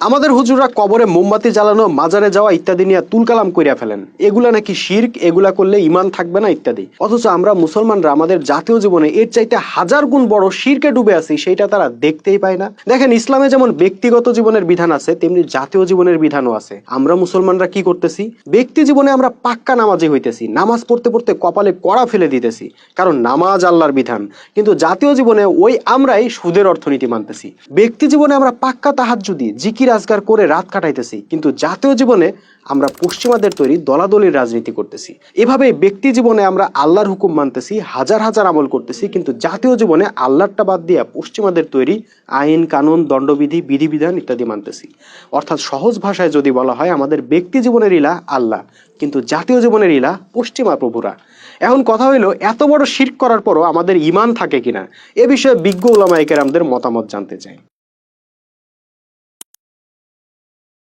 আমাদের হুজুররা কবরে মোমবাতি জ্বালানো, মাজারে যাওয়া ইত্যাদি নিয়ে তুলকালাম কইরা ফেলেন, এগুলা নাকি শিরক, এগুলা করলে ইমান থাকবে না ইত্যাদি। অথচ আমরা মুসলমানরা আমাদের জাতীয় জীবনে এর চাইতে হাজার গুণ বড় শিরকে ডুবে আছি, সেইটা তারা দেখতেই পায় না। দেখেন, ইসলামে যেমন ব্যক্তিগত জীবনের বিধান আছে, তেমনি জাতীয় জীবনের বিধানও আছে। আমরা মুসলমানরা কি করতেছি? ব্যক্তি জীবনে আমরা পাক্কা নামাজি হইতেছি, নামাজ পড়তে পড়তে কপালে কড়া ফেলে দিতেছি, কারণ নামাজ আল্লাহর বিধান। কিন্তু জাতীয় জীবনে ওই আমরাই সুদের অর্থনীতি মানতেছি। ব্যক্তি জীবনে আমরা পাক্কা তাহাজ্জুদি, জিকির আজগার করে রাত কাটাইতেছি, কিন্তু জাতীয় জীবনে আমরা পশ্চিমাদের তৈরি দলাদলির রাজনীতি করতেছি। এভাবে ব্যক্তি জীবনে আমরা আল্লাহর হুকুম মানতেছি, হাজার হাজার আমল করতেছি, কিন্তু জাতীয় জীবনে আল্লাহরটা বাদ দিয়া পশ্চিমাদের তৈরি আইন কানুন, দণ্ডবিধি, বিধিবিধান ইত্যাদি মানতেছি। অর্থাৎ সহজ ভাষায় যদি বলা হয়, আমাদের ব্যক্তি জীবনের ইলা আল্লাহ, কিন্তু জাতীয় জীবনের ইলা পশ্চিমা প্রভুরা। এখন কথা হইলো, এত বড় শিরক করার পরও আমাদের ইমান থাকে কিনা, এ বিষয়ে বিজ্ঞ উলামায়ে কেরামদের মতামত জানতে চাই।